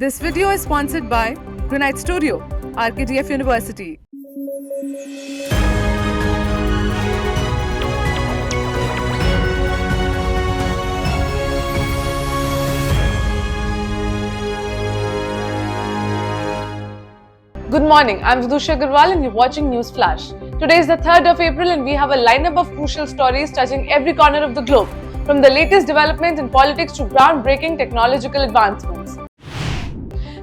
This video is sponsored by Granite Studio, RKTF University. Good morning, I'm Vidusha Agarwal and you're watching News Flash. Today is the 3rd of April and we have a lineup of crucial stories touching every corner of the globe, from the latest developments in politics to groundbreaking technological advancements.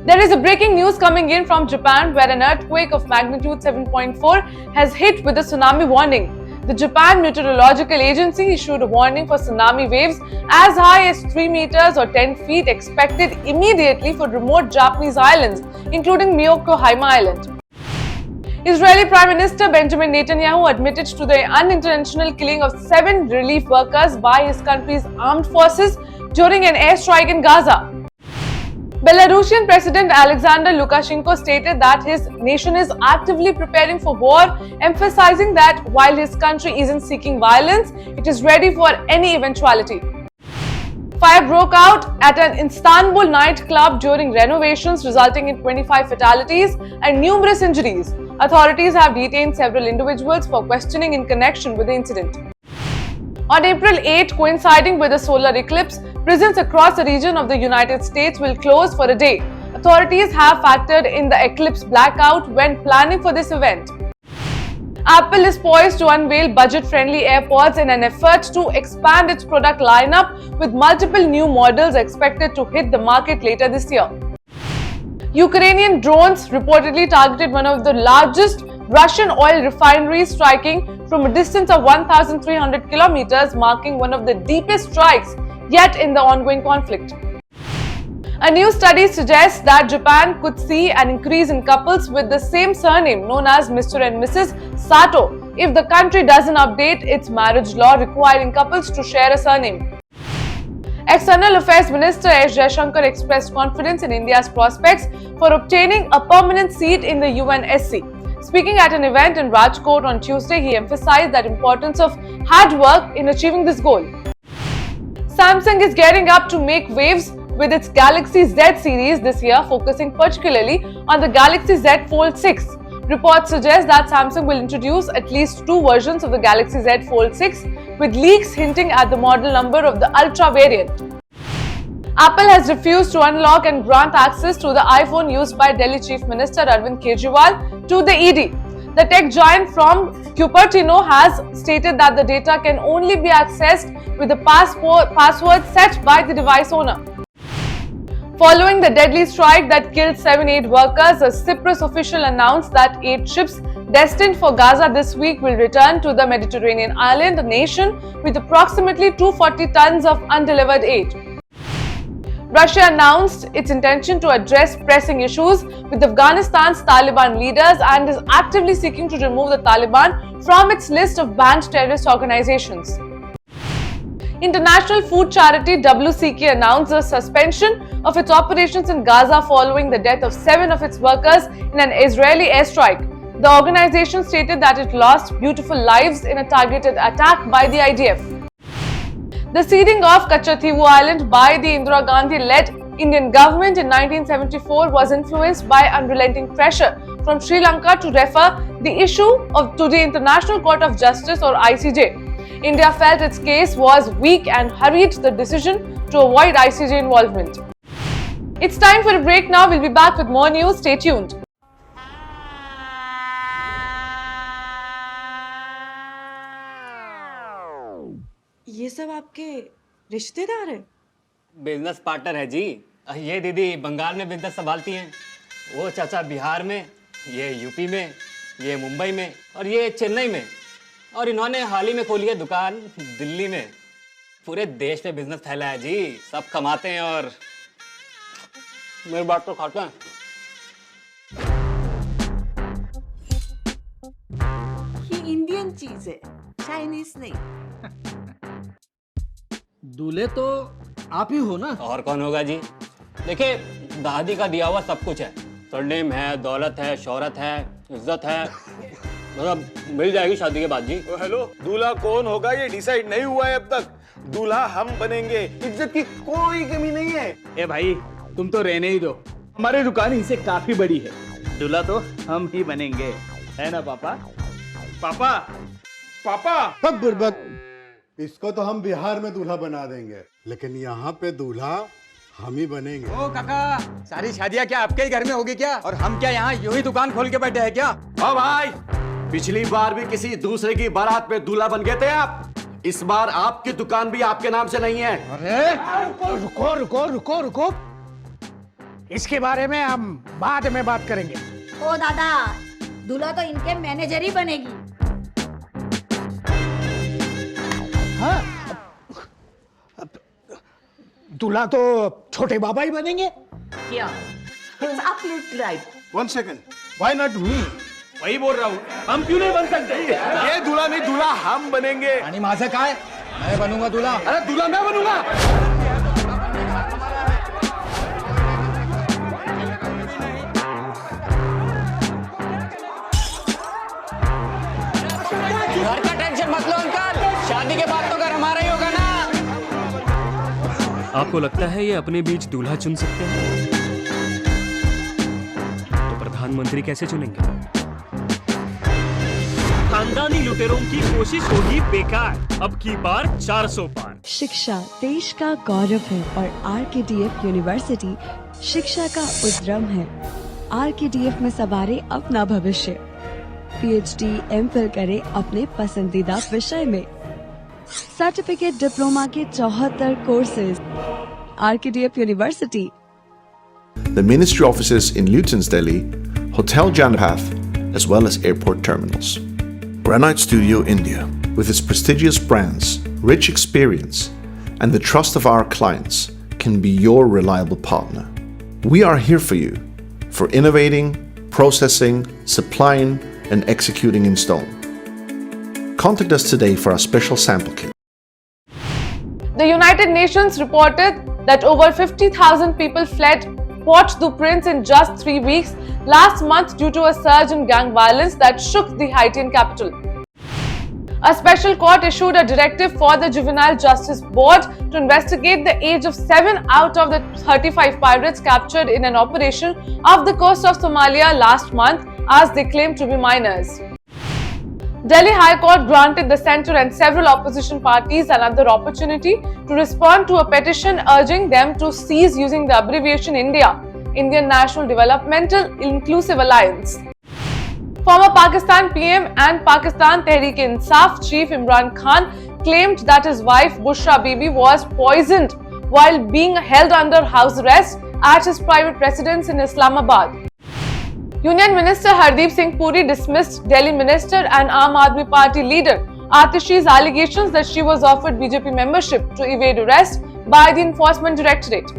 There is a breaking news coming in from Japan where an earthquake of magnitude 7.4 has hit with a tsunami warning. The Japan Meteorological Agency issued a warning for tsunami waves as high as 3 meters or 10 feet expected immediately for remote Japanese islands, including Miyako-Hime Island. Israeli Prime Minister Benjamin Netanyahu admitted to the unintentional killing of 7 relief workers by his country's armed forces during an airstrike in Gaza. Belarusian President Alexander Lukashenko stated that his nation is actively preparing for war, emphasizing that while his country isn't seeking violence, it is ready for any eventuality. Fire broke out at an Istanbul nightclub during renovations, resulting in 25 fatalities and numerous injuries. Authorities have detained several individuals for questioning in connection with the incident. On April 8, coinciding with the solar eclipse, prisons across the region of the United States will close for a day. Authorities have factored in the eclipse blackout when planning for this event. Apple is poised to unveil budget-friendly AirPods in an effort to expand its product lineup, with multiple new models expected to hit the market later this year. Ukrainian drones reportedly targeted one of the largest Russian oil refineries, striking from a distance of 1,300 kilometers, marking one of the deepest strikes yet in the ongoing conflict. A new study suggests that Japan could see an increase in couples with the same surname known as Mr. and Mrs. Sato if the country doesn't update its marriage law requiring couples to share a surname. External Affairs Minister S. Jaishankar expressed confidence in India's prospects for obtaining a permanent seat in the UNSC. Speaking at an event in Rajkot on Tuesday, he emphasized the importance of hard work in achieving this goal. Samsung is gearing up to make waves with its Galaxy Z series this year, focusing particularly on the Galaxy Z Fold 6. Reports suggest that Samsung will introduce at least 2 versions of the Galaxy Z Fold 6, with leaks hinting at the model number of the Ultra variant. Apple has refused to unlock and grant access to the iPhone used by Delhi Chief Minister Arvind Kejriwal to the ED. The tech giant from Cupertino has stated that the data can only be accessed with the password set by the device owner. Following the deadly strike that killed 7-8 workers, a Cyprus official announced that 8 ships destined for Gaza this week will return to the Mediterranean island, a nation with approximately 240 tons of undelivered aid. Russia announced its intention to address pressing issues with Afghanistan's Taliban leaders and is actively seeking to remove the Taliban from its list of banned terrorist organizations. International food charity WCK announced the suspension of its operations in Gaza following the death of 7 of its workers in an Israeli airstrike. The organization stated that it lost beautiful lives in a targeted attack by the IDF. The ceding of Kachativu Island by the Indira Gandhi-led Indian government in 1974 was influenced by unrelenting pressure from Sri Lanka to refer the issue to the International Court of Justice or ICJ. India felt its case was weak and hurried the decision to avoid ICJ involvement. It's time for a break now. We'll be back with more news. Stay tuned. ये सब आपके रिश्तेदार हैं? Business partner है जी। ये दीदी बंगाल में business संभालती हैं, वो चाचा बिहार में, ये यूपी में, ये मुंबई में और ये चेन्नई में, और इन्होंने हाल ही में खोली है दुकान दिल्ली में। पूरे देश में बिजनेस फैला है जी, सब कमाते हैं और मेरी बात तो खाते हैं। ये इंडियन चीज है, चाइनीज नहीं। दूल्हे तो आप ही हो ना? और कौन होगा जी? देखिए, दादी का दिया हुआ सब कुछ है, सरनेम है, दौलत है, शोहरत है, इज्जत है, मतलब मिल जाएगी शादी के बाद जी। हेलो, दूल्हा कौन होगा ये डिसाइड नहीं हुआ है अब तक। दूल्हा हम बनेंगे, इज्जत की कोई कमी नहीं है। ए भाई, तुम तो रहने ही दो। हमारी दुकान इनसे काफी बड़ी है। दूल्हा तो हम ही बनेंगे, है ना पापा? पापा, पापा। सब बुर्बक, इसको तो हम बिहार में दूल्हा बना देंगे, लेकिन यहाँ पे दूल्हा हम ही बनेंगे। ओ काका, सारी शादियाँ क्या आपके ही घर में होगी क्या? और हम क्या यहाँ यूं ही दुकान खोल के बैठे हैं क्या? ओ भाई, पिछली बार भी किसी दूसरे की बारात में दूल्हा बन गए थे आप। इस बार आपकी दुकान भी आपके नाम से नहीं है। अरे रुको रुको रुको रुको, इसके बारे में हम बाद में बात करेंगे। ओ दादा, दूल्हा तो इनके मैनेजर ही बनेगी। हाँ, दूल्हा तो छोटे बाबा ही बनेंगे। क्या? It's absolutely right. One second, why not me? वही बोल रहा हूँ, हम क्यों नहीं बन सकते? ये दूल्हा नहीं, दूल्हा हम बनेंगे। आणि माझं काय? मैं बनूंगा दूल्हा। अरे दूल्हा मैं बनूंगा। घर का टेंशन मत लो अंकल, शादी के बाद तो घर हमारा ही होगा ना। आपको लगता है ये अपने बीच दूल्हा चुन सकते हैं? तो प्रधानमंत्री कैसे चुनेंगे? खानदानी लुटेरों की कोशिश होगी बेकार। अब की बार 400 पार। शिक्षा देश का गौरव है और आरकेडीएफ यूनिवर्सिटी शिक्षा का उद्यम है। आरकेडीएफ में सवारे अपना भविष्य। पीएचडी, एमफिल करें अपने पसंदीदा विषय में। सर्टिफिकेट डिप्लोमा के 74 courses. RKDF university. The ministry offices in Luton's Delhi, Hotel Janpath, as well as airport terminals. Granite Studio India, with its prestigious brands, rich experience, and the trust of our clients, can be your reliable partner. We are here for you, for innovating, processing, supplying, and executing in stone. Contact us today for our special sample kit. The United Nations reported that over 50,000 people fled Port-au-Prince in just 3 weeks last month due to a surge in gang violence that shook the Haitian capital. A special court issued a directive for the Juvenile Justice Board to investigate the age of 7 out of the 35 pirates captured in an operation off the coast of Somalia last month, as they claim to be minors. Delhi High Court granted the centre and several opposition parties another opportunity to respond to a petition urging them to cease using the abbreviation India, Indian National Developmental Inclusive Alliance. Former Pakistan PM and Pakistan Tehreek-e-Insaf chief Imran Khan claimed that his wife Bushra Bibi was poisoned while being held under house arrest at his private residence in Islamabad. Union Minister Hardeep Singh Puri dismissed Delhi Minister and Aam Aadmi Party leader Atishi's allegations that she was offered BJP membership to evade arrest by the Enforcement Directorate.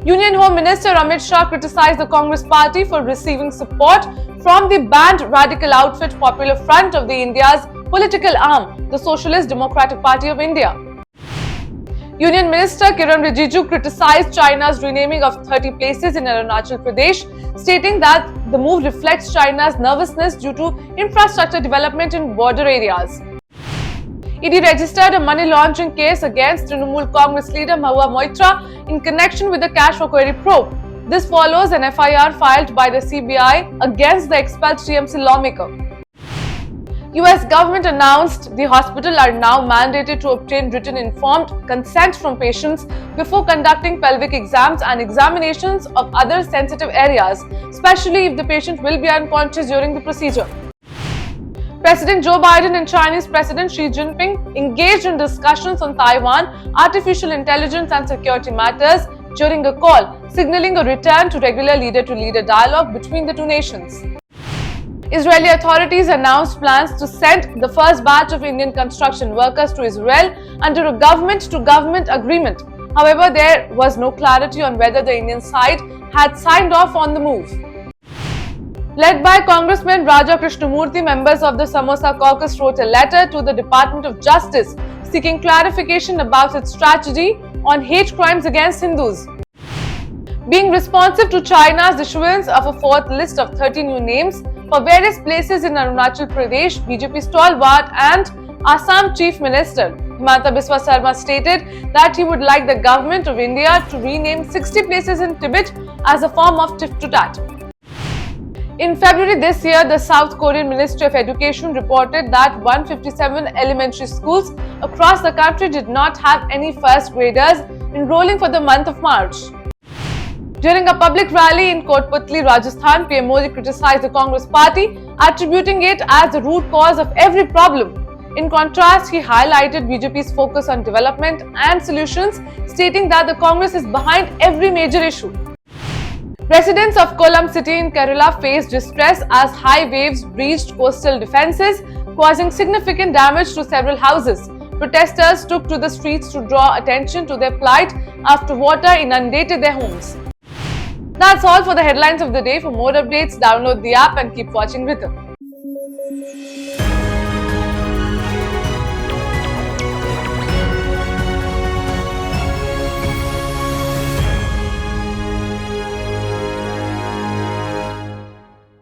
Union Home Minister Amit Shah criticized the Congress Party for receiving support from the banned radical outfit Popular Front of the India's political arm, the Socialist Democratic Party of India. Union Minister Kiran Rijiju criticized China's renaming of 30 places in Arunachal Pradesh, stating that the move reflects China's nervousness due to infrastructure development in border areas. ED registered a money laundering case against Trinamool Congress leader Mahua Moitra in connection with the cash for query probe. This follows an FIR filed by the CBI against the expelled TMC lawmaker. US government announced the hospital are now mandated to obtain written informed consent from patients before conducting pelvic exams and examinations of other sensitive areas, especially if the patient will be unconscious during the procedure. President Joe Biden and Chinese President Xi Jinping engaged in discussions on Taiwan, artificial intelligence and security matters during a call, signaling a return to regular leader-to-leader dialogue between the two nations. Israeli authorities announced plans to send the first batch of Indian construction workers to Israel under a government-to-government agreement. However, there was no clarity on whether the Indian side had signed off on the move. Led by Congressman Raja Krishnamurthy, members of the Samosa caucus wrote a letter to the Department of Justice seeking clarification about its strategy on hate crimes against Hindus. Being responsive to China's issuance of a fourth list of 30 new names for various places in Arunachal Pradesh, BJP stalwart and Assam Chief Minister Himanta Biswa Sarma stated that he would like the government of India to rename 60 places in Tibet as a form of tit for tat. In February this year, the South Korean Ministry of Education reported that 157 elementary schools across the country did not have any first graders enrolling for the month of March. During a public rally in Kotputli, Rajasthan, PM Modi criticized the Congress party, attributing it as the root cause of every problem. In contrast, he highlighted BJP's focus on development and solutions, stating that the Congress is behind every major issue. Residents of Kollam city in Kerala faced distress as high waves breached coastal defences, causing significant damage to several houses. Protesters took to the streets to draw attention to their plight after water inundated their homes. That's all for the headlines of the day. For more updates, download the app and keep watching Ritam.